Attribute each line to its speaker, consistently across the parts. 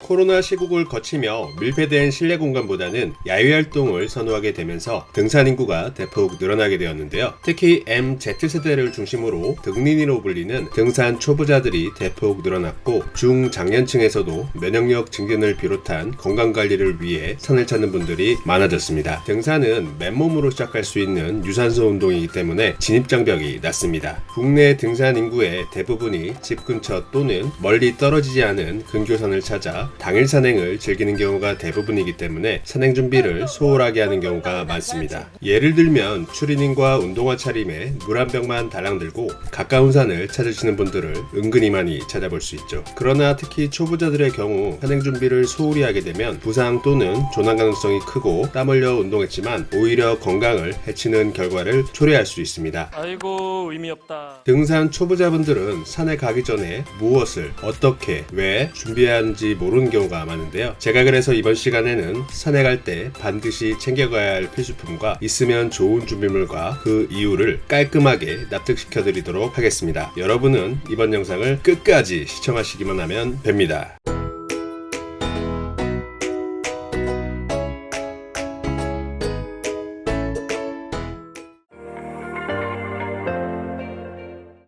Speaker 1: 코로나 시국을 거치며 밀폐된 실내 공간보다는 야외 활동을 선호하게 되면서 등산 인구가 대폭 늘어나게 되었는데요. 특히 MZ세대를 중심으로 등린이로 불리는 등산 초보자들이 대폭 늘어났고, 중장년층에서도 면역력 증진을 비롯한 건강관리를 위해 산을 찾는 분들이 많아졌습니다. 등산은 맨몸으로 시작할 수 있는 유산소 운동이기 때문에 진입장벽이 낮습니다. 국내 등산 인구의 대부분이 집 근처 또는 멀리 떨어지지 않은 근교산을 찾아 당일 산행을 즐기는 경우가 대부분이기 때문에 산행 준비를 소홀하게 하는 경우가 많습니다. 예를 들면 추리닝과 운동화 차림에 물 한 병만 달랑 들고 가까운 산을 찾으시는 분들을 은근히 많이 찾아볼 수 있죠. 그러나 특히 초보자들의 경우 산행 준비를 소홀히 하게 되면 부상 또는 조난 가능성이 크고, 땀 흘려 운동했지만 오히려 건강을 해치는 결과를 초래할 수 있습니다.
Speaker 2: 아이고 의미 없다.
Speaker 1: 등산 초보자분들은 산에 가기 전에 무엇을 어떻게 왜 준비해야 하는지 모르는 경우가 많은데요. 제가 그래서 이번 시간에는 산에 갈 때 반드시 챙겨가야 할 필수품과 있으면 좋은 준비물과 그 이유를 깔끔하게 납득시켜 드리도록 하겠습니다. 여러분은 이번 영상을 끝까지 시청하시기만 하면 됩니다.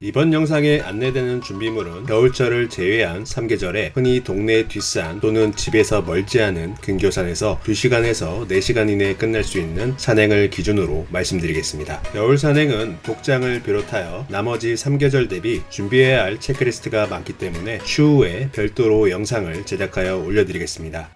Speaker 1: 이번 영상에 안내되는 준비물은 겨울철을 제외한 3계절에 흔히 동네 뒷산 또는 집에서 멀지 않은 근교산에서 2시간에서 4시간 이내에 끝날 수 있는 산행을 기준으로 말씀드리겠습니다. 겨울 산행은 복장을 비롯하여 나머지 3계절 대비 준비해야 할 체크리스트가 많기 때문에 추후에 별도로 영상을 제작하여 올려드리겠습니다.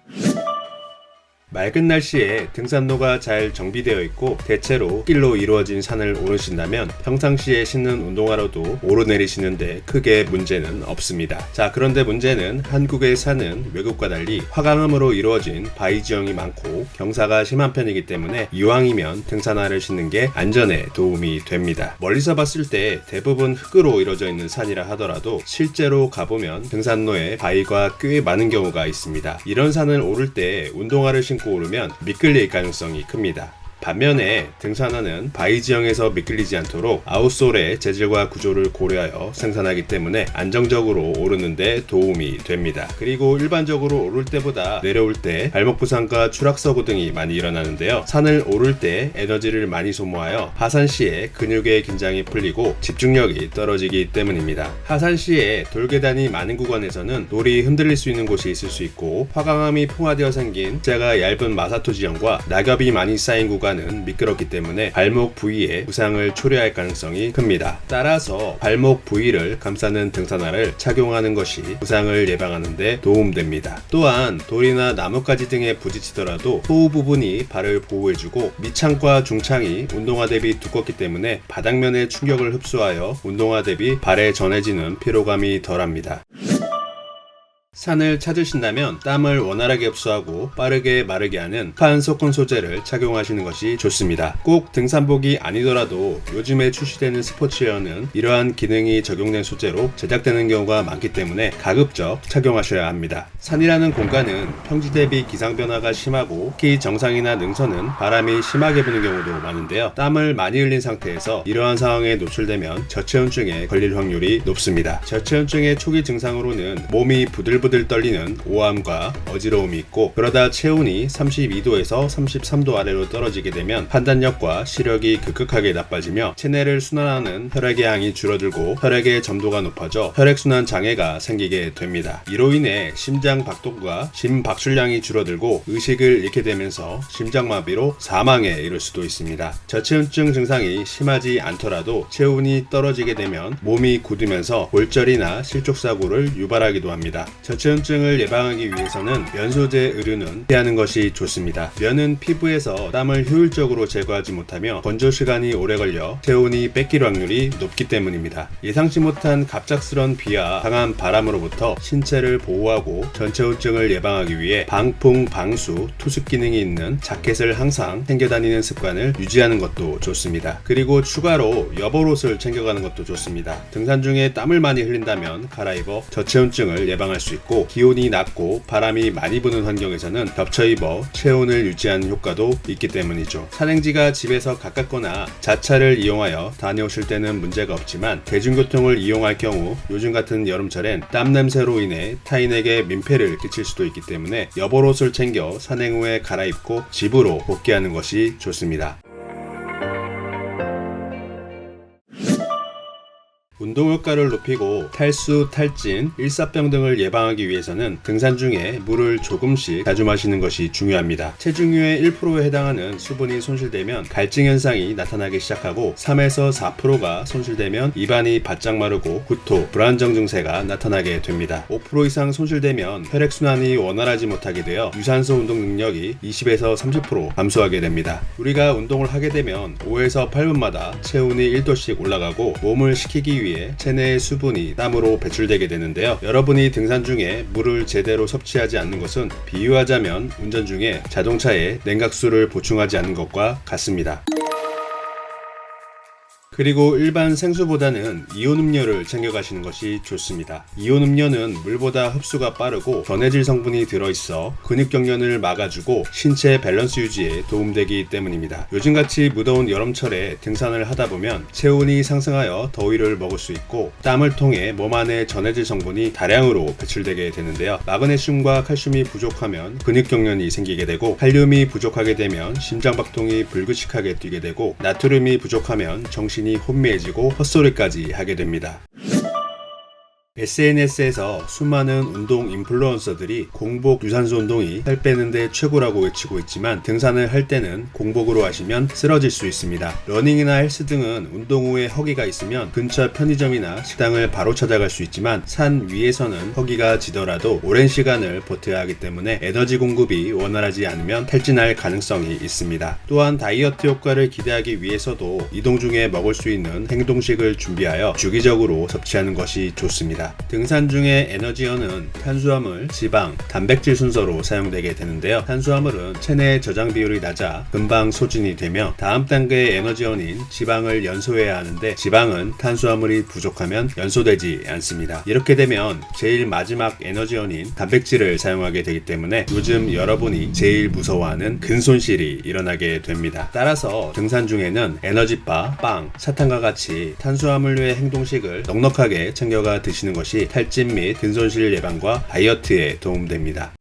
Speaker 1: 맑은 날씨에 등산로가 잘 정비되어 있고 대체로 길로 이루어진 산을 오르신다면 평상시에 신는 운동화로도 오르내리시는데 크게 문제는 없습니다. 자, 그런데 문제는 한국의 산은 외국과 달리 화강암으로 이루어진 바위 지형이 많고 경사가 심한 편이기 때문에 이왕이면 등산화를 신는 게 안전에 도움이 됩니다. 멀리서 봤을 때 대부분 흙으로 이루어져 있는 산이라 하더라도 실제로 가보면 등산로에 바위가 꽤 많은 경우가 있습니다. 이런 산을 오를 때 운동화를 신고 오르면 미끌릴 가능성이 큽니다. 반면에 등산화는 바위 지형에서 미끌리지 않도록 아웃솔의 재질과 구조를 고려하여 생산하기 때문에 안정적으로 오르는데 도움이 됩니다. 그리고 일반적으로 오를 때보다 내려올 때 발목 부상과 추락사고 등이 많이 일어나는데요. 산을 오를 때 에너지를 많이 소모하여 하산 시에 근육의 긴장이 풀리고 집중력이 떨어지기 때문입니다. 하산 시에 돌계단이 많은 구간에서는 돌이 흔들릴 수 있는 곳이 있을 수 있고, 화강암이 풍화되어 생긴 자가 얇은 마사토 지형과 낙엽이 많이 쌓인 구간은 미끄럽기 때문에 발목 부위에 부상을 초래할 가능성이 큽니다. 따라서 발목 부위를 감싸는 등산화를 착용하는 것이 부상을 예방하는 데 도움됩니다. 또한 돌이나 나뭇가지 등에 부딪히더라도 호우 부분이 발을 보호해주고, 밑창과 중창이 운동화 대비 두껍기 때문에 바닥면의 충격을 흡수하여 운동화 대비 발에 전해지는 피로감이 덜합니다. 산을 찾으신다면 땀을 원활하게 흡수하고 빠르게 마르게 하는 칸소콘 소재를 착용하시는 것이 좋습니다. 꼭 등산복이 아니더라도 요즘에 출시되는 스포츠웨어는 이러한 기능이 적용된 소재로 제작되는 경우가 많기 때문에 가급적 착용하셔야 합니다. 산이라는 공간은 평지 대비 기상 변화가 심하고, 특히 정상이나 능선은 바람이 심하게 부는 경우도 많은데요. 땀을 많이 흘린 상태에서 이러한 상황에 노출되면 저체온증에 걸릴 확률이 높습니다. 저체온증의 초기 증상으로는 몸이 부들부들 떨리는 오함과 어지러움이 있고, 그러다 체온이 32도에서 33도 아래로 떨어지게 되면 판단력과 시력이 급격하게 나빠지며 체내를 순환하는 혈액의 양이 줄어들고 혈액의 점도가 높아져 혈액순환 장애가 생기게 됩니다. 이로 인해 심장 박동과 심박출량이 줄어들고 의식을 잃게 되면서 심장마비로 사망에 이를 수도 있습니다. 저체온증 증상이 심하지 않더라도 체온이 떨어지게 되면 몸이 굳으면서 골절이나 실족사고를 유발하기도 합니다. 저체온증을 예방하기 위해서는 면 소재 의류는 피하는 것이 좋습니다. 면은 피부에서 땀을 효율적으로 제거하지 못하며 건조 시간이 오래 걸려 체온이 뺏길 확률이 높기 때문입니다. 예상치 못한 갑작스런 비와 강한 바람으로부터 신체를 보호하고 전체온증을 예방하기 위해 방풍, 방수, 투습 기능이 있는 자켓을 항상 챙겨 다니는 습관을 유지하는 것도 좋습니다. 그리고 추가로 여벌옷을 챙겨가는 것도 좋습니다. 등산 중에 땀을 많이 흘린다면 갈아입어 저체온증을 예방할 수 있고, 있고, 기온이 낮고 바람이 많이 부는 환경에서는 겹쳐 입어 체온을 유지하는 효과도 있기 때문이죠. 산행지가 집에서 가깝거나 자차를 이용하여 다녀오실 때는 문제가 없지만, 대중교통을 이용할 경우 요즘 같은 여름철엔 땀 냄새로 인해 타인에게 민폐를 끼칠 수도 있기 때문에 여벌옷을 챙겨 산행 후에 갈아입고 집으로 복귀하는 것이 좋습니다. 운동 효과를 높이고 탈수, 탈진, 일사병 등을 예방하기 위해서는 등산 중에 물을 조금씩 자주 마시는 것이 중요합니다. 체중의 1%에 해당하는 수분이 손실되면 갈증 현상이 나타나기 시작하고, 3에서 4%가 손실되면 입안이 바짝 마르고 구토, 불안정 증세가 나타나게 됩니다. 5% 이상 손실되면 혈액순환이 원활하지 못하게 되어 유산소 운동 능력이 20에서 30% 감소하게 됩니다. 우리가 운동을 하게 되면 5에서 8분마다 체온이 1도씩 올라가고, 몸을 식히기 위해 체내의 수분이 땀으로 배출되게 되는데요. 여러분이 등산 중에 물을 제대로 섭취하지 않는 것은 비유하자면 운전 중에 자동차에 냉각수를 보충하지 않는 것과 같습니다. 그리고 일반 생수보다는 이온 음료를 챙겨가시는 것이 좋습니다. 이온 음료는 물보다 흡수가 빠르고 전해질 성분이 들어있어 근육 경련을 막아주고 신체 밸런스 유지에 도움되기 때문입니다. 요즘같이 무더운 여름철에 등산을 하다 보면 체온이 상승하여 더위를 먹을 수 있고, 땀을 통해 몸 안에 전해질 성분이 다량으로 배출되게 되는데요. 마그네슘과 칼슘이 부족하면 근육 경련이 생기게 되고, 칼륨이 부족하게 되면 심장박동이 불규칙하게 뛰게 되고, 나트륨이 부족하면 정신이 혼미해지고 헛소리까지 하게 됩니다. SNS에서 수많은 운동 인플루언서들이 공복 유산소 운동이 살 빼는데 최고라고 외치고 있지만, 등산을 할 때는 공복으로 하시면 쓰러질 수 있습니다. 러닝이나 헬스 등은 운동 후에 허기가 있으면 근처 편의점이나 식당을 바로 찾아갈 수 있지만, 산 위에서는 허기가 지더라도 오랜 시간을 버텨야 하기 때문에 에너지 공급이 원활하지 않으면 탈진할 가능성이 있습니다. 또한 다이어트 효과를 기대하기 위해서도 이동 중에 먹을 수 있는 행동식을 준비하여 주기적으로 섭취하는 것이 좋습니다. 등산 중에 에너지원은 탄수화물, 지방, 단백질 순서로 사용되게 되는데요. 탄수화물은 체내 저장 비율이 낮아 금방 소진이 되며, 다음 단계의 에너지원인 지방을 연소해야 하는데, 지방은 탄수화물이 부족하면 연소되지 않습니다. 이렇게 되면 제일 마지막 에너지원인 단백질을 사용하게 되기 때문에 요즘 여러분이 제일 무서워하는 근손실이 일어나게 됩니다. 따라서 등산 중에는 에너지바, 빵, 사탕과 같이 탄수화물류의 행동식을 넉넉하게 챙겨가 드시는 것이 탈진 및 근손실 예방과 다이어트에 도움됩니다.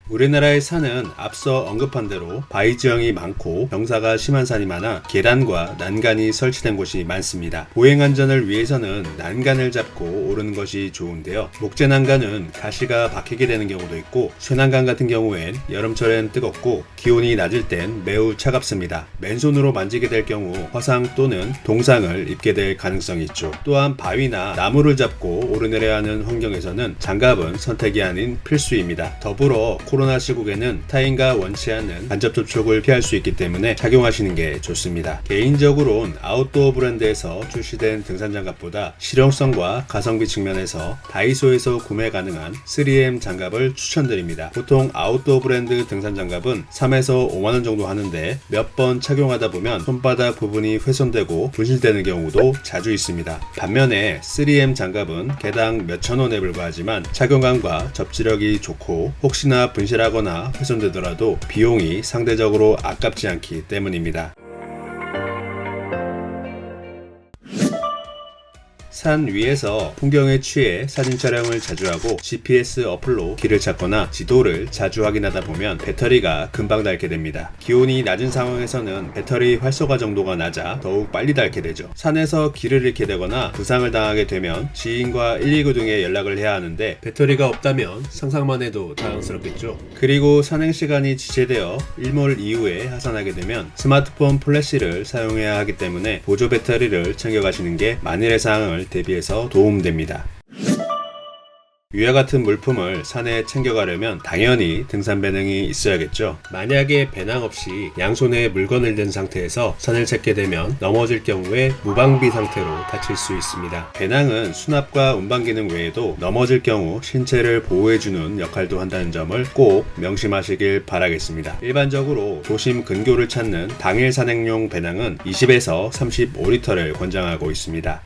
Speaker 1: 우리나라의 산은 앞서 언급한 대로 바위 지형이 많고 경사가 심한 산이 많아 계단과 난간이 설치된 곳이 많습니다. 보행 안전을 위해서는 난간을 잡고 오르는 것이 좋은데요. 목재 난간은 가시가 박히게 되는 경우도 있고, 쇠난간 같은 경우엔 여름철엔 뜨겁고 기온이 낮을 땐 매우 차갑습니다. 맨손으로 만지게 될 경우 화상 또는 동상을 입게 될 가능성이 있죠. 또한 바위나 나무를 잡고 오르내려야 하는 환경에서는 장갑은 선택이 아닌 필수입니다. 더불어 코로나 시국에는 타인과 원치 않는 간접 접촉을 피할 수 있기 때문에 착용하시는 게 좋습니다. 개인적으로는 아웃도어 브랜드에서 출시된 등산 장갑보다 실용성과 가성비 측면에서 다이소에서 구매 가능한 3M 장갑을 추천드립니다. 보통 아웃도어 브랜드 등산 장갑은 3에서 5만원 정도 하는데, 몇 번 착용하다 보면 손바닥 부분이 훼손되고 분실되는 경우도 자주 있습니다. 반면에 3M 장갑은 개당 몇천원에 불과하지만 착용감과 접지력이 좋고, 혹시나 분실하거나 훼손되더라도 비용이 상대적으로 아깝지 않기 때문입니다. 산 위에서 풍경에 취해 사진 촬영을 자주 하고 GPS 어플로 길을 찾거나 지도를 자주 확인하다 보면 배터리가 금방 닳게 됩니다. 기온이 낮은 상황에서는 배터리 활성화 정도가 낮아 더욱 빨리 닳게 되죠. 산에서 길을 잃게 되거나 부상을 당하게 되면 지인과 119 등에 연락을 해야 하는데, 배터리가 없다면 상상만 해도 당황스럽겠죠. 그리고 산행 시간이 지체되어 일몰 이후에 하산하게 되면 스마트폰 플래시를 사용해야 하기 때문에 보조 배터리를 챙겨가시는 게 만일의 상황을 대비해서 도움됩니다. 위와 같은 물품을 산에 챙겨가려면 당연히 등산 배낭이 있어야겠죠. 만약에 배낭 없이 양손에 물건을 든 상태에서 산을 찾게 되면 넘어질 경우에 무방비 상태로 다칠 수 있습니다. 배낭은 수납과 운반 기능 외에도 넘어질 경우 신체를 보호해주는 역할도 한다는 점을 꼭 명심하시길 바라겠습니다. 일반적으로 도심 근교를 찾는 당일 산행용 배낭은 20에서 35리터를 권장하고 있습니다.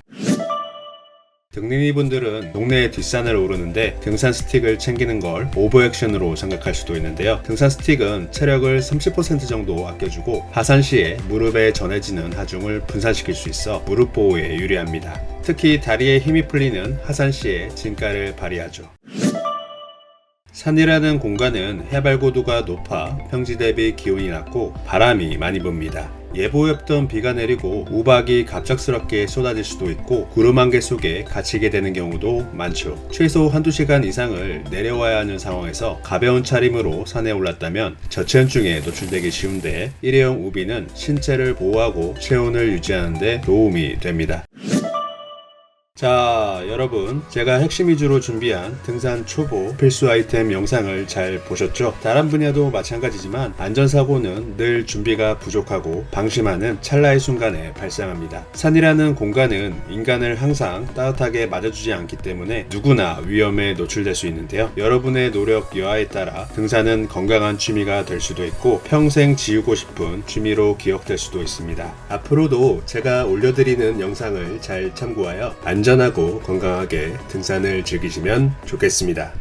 Speaker 1: 등린이분들은 동네 뒷산을 오르는데 등산 스틱을 챙기는 걸 오버액션으로 생각할 수도 있는데요. 등산 스틱은 체력을 30% 정도 아껴주고 하산 시에 무릎에 전해지는 하중을 분산시킬 수 있어 무릎 보호에 유리합니다. 특히 다리에 힘이 풀리는 하산 시에 진가를 발휘하죠. 산이라는 공간은 해발 고도가 높아 평지 대비 기온이 낮고 바람이 많이 붑니다. 예보에 없던 비가 내리고 우박이 갑작스럽게 쏟아질 수도 있고 구름 안개 속에 갇히게 되는 경우도 많죠. 최소 한두 시간 이상을 내려와야 하는 상황에서 가벼운 차림으로 산에 올랐다면 저체온증에 노출되기 쉬운데 일회용 우비는 신체를 보호하고 체온을 유지하는 데 도움이 됩니다. 자, 여러분, 제가 핵심 위주로 준비한 등산 초보 필수 아이템 영상을 잘 보셨죠? 다른 분야도 마찬가지지만 안전사고는 늘 준비가 부족하고 방심하는 찰나의 순간에 발생합니다. 산이라는 공간은 인간을 항상 따뜻하게 맞아주지 않기 때문에 누구나 위험에 노출될 수 있는데요. 여러분의 노력 여하에 따라 등산은 건강한 취미가 될 수도 있고 평생 지우고 싶은 취미로 기억될 수도 있습니다. 앞으로도 제가 올려드리는 영상을 잘 참고하여 안전하고 건강하게 등산을 즐기시면 좋겠습니다.